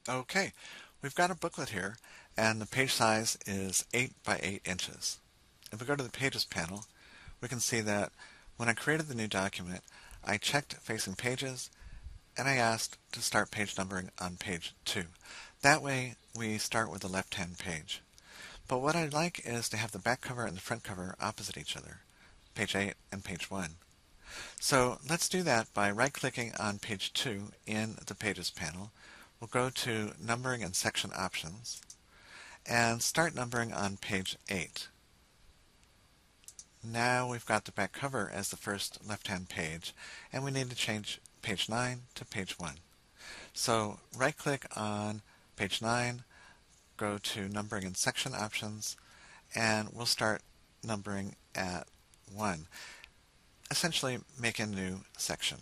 Okay, we've got a booklet here, and the page size is 8 by 8 inches. If we go to the Pages panel, we can see that when I created the new document, I checked Facing Pages, and I asked to start page numbering on page 2. That way, we start with the left-hand page. But what I'd like is to have the back cover and the front cover opposite each other, page 8 and page 1. So let's do that by right-clicking on page 2 in the Pages panel. We'll go to Numbering and Section Options and start numbering on page 8. Now we've got the back cover as the first left-hand page, and we need to change page 9 to page 1. So right-click on page 9, go to Numbering and Section Options, and we'll start numbering at 1. Essentially make a new section.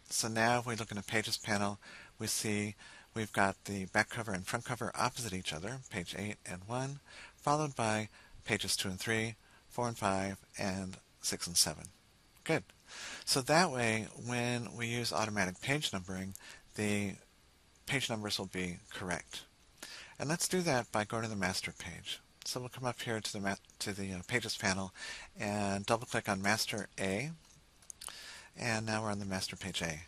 So now if we look in the Pages panel, we see we've got the back cover and front cover opposite each other, page 8 and 1, followed by pages 2 and 3, 4 and 5, and 6 and 7. Good. So that way, when we use automatic page numbering, the page numbers will be correct. And let's do that by going to the master page. So we'll come up here to the Pages panel and double-click on Master A, and now we're on the Master Page A.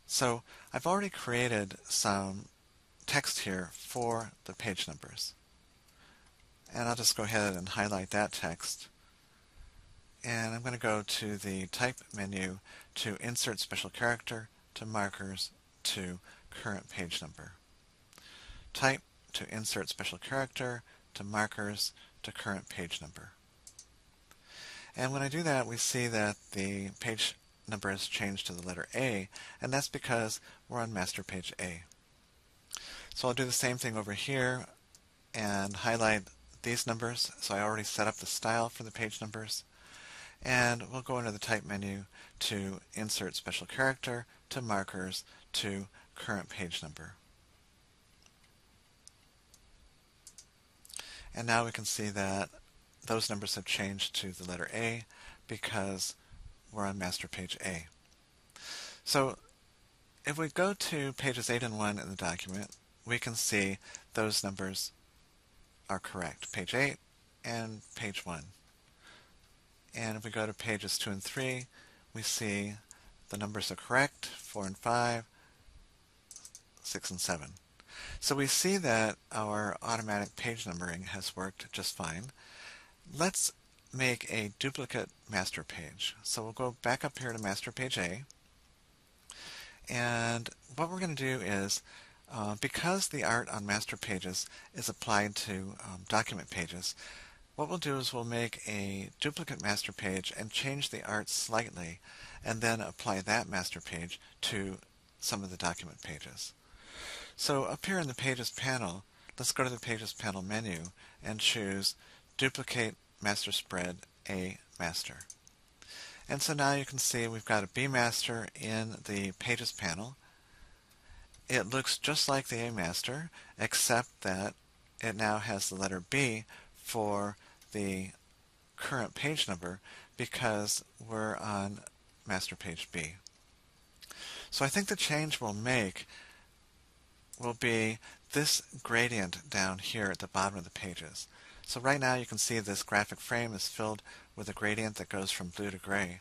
So I've already created some text here for the page numbers. And I'll just go ahead and highlight that text. And I'm going to go to the Type menu to Insert Special Character, to Markers, to Current Page Number. Type to Insert Special Character, to Markers, to Current Page Number. And when I do that, we see that the page number has changed to the letter A, and that's because we're on Master Page A. So I'll do the same thing over here and highlight these numbers. So I already set up the style for the page numbers. And we'll go into the Type menu to Insert Special Character, to Markers, to Current Page Number. And now we can see that those numbers have changed to the letter A because we're on Master Page A. So if we go to pages 8 and 1 in the document, we can see those numbers are correct, page 8 and page 1. And if we go to pages 2 and 3, we see the numbers are correct, 4 and 5, 6 and 7. So we see that our automatic page numbering has worked just fine. Let's make a duplicate master page. So we'll go back up here to Master Page A. And what we're going to do is, because the art on master pages is applied to document pages, what we'll do is we'll make a duplicate master page and change the art slightly, and then apply that master page to some of the document pages. So up here in the Pages panel, let's go to the Pages panel menu and choose Duplicate Master Spread A Master. And so now you can see we've got a B master in the Pages panel. It looks just like the A master, except that it now has the letter B for the current page number because we're on Master Page B. So I think the change we'll make will be this gradient down here at the bottom of the pages. So right now you can see this graphic frame is filled with a gradient that goes from blue to gray.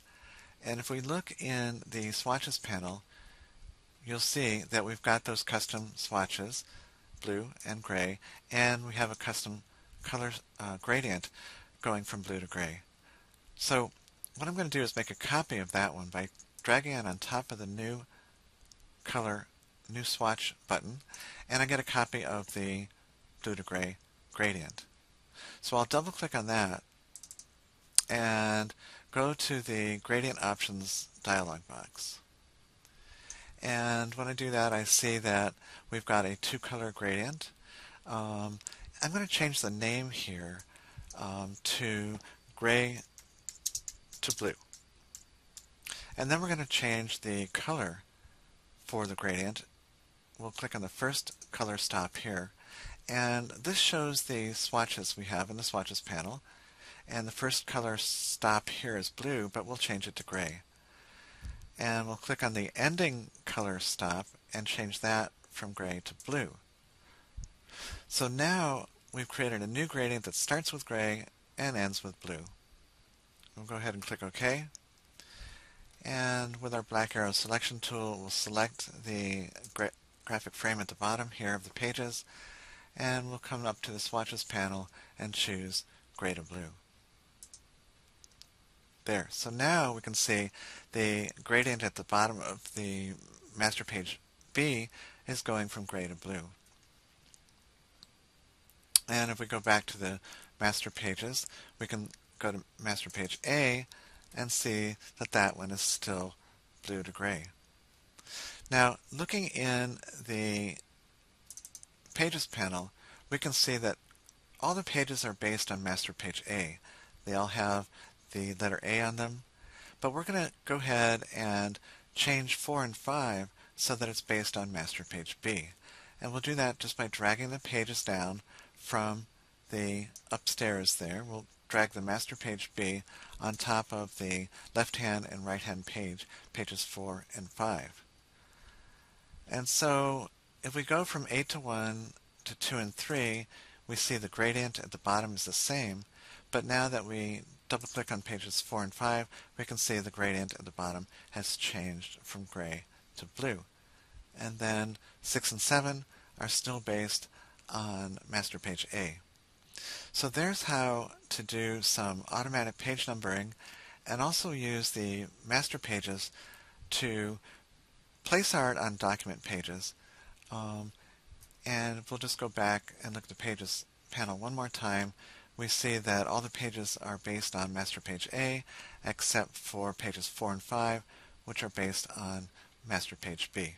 And if we look in the Swatches panel, you'll see that we've got those custom swatches, blue and gray, and we have a custom color gradient going from blue to gray. So what I'm going to do is make a copy of that one by dragging it on top of the new color, new swatch button, and I get a copy of the blue to gray gradient. So I'll double click on that and go to the Gradient Options dialog box. And when I do that, I see that we've got a two-color gradient. I'm going to change the name here to gray to blue. And then we're going to change the color for the gradient. We'll click on the first color stop here. And this shows the swatches we have in the Swatches panel. And the first color stop here is blue, but we'll change it to gray. And we'll click on the ending color stop and change that from gray to blue. So now we've created a new gradient that starts with gray and ends with blue. We'll go ahead and click OK. And with our black arrow selection tool, we'll select the graphic frame at the bottom here of the pages, and we'll come up to the swatches panel and choose gray to blue. There. So now we can see the gradient at the bottom of the master page B is going from gray to blue. And if we go back to the master pages, we can go to master page A and see that that one is still blue to gray. Now, looking in the Pages panel, we can see that all the pages are based on master page A. They all have the letter A on them, but we're going to go ahead and change 4 and 5 so that it's based on master page B. And we'll do that just by dragging the pages down from the upstairs there. We'll drag the master page B on top of the left-hand and right-hand page, pages 4 and 5. And so if we go from 8 to 1 to 2 and 3, we see the gradient at the bottom is the same, but now that we double-click on pages 4 and 5, we can see the gradient at the bottom has changed from gray to blue. And then 6 and 7 are still based on master page A. So there's how to do some automatic page numbering and also use the master pages to place art on document pages. And we'll just go back and look at the Pages panel one more time. We see that all the pages are based on master page A except for pages 4 and 5, which are based on master page B.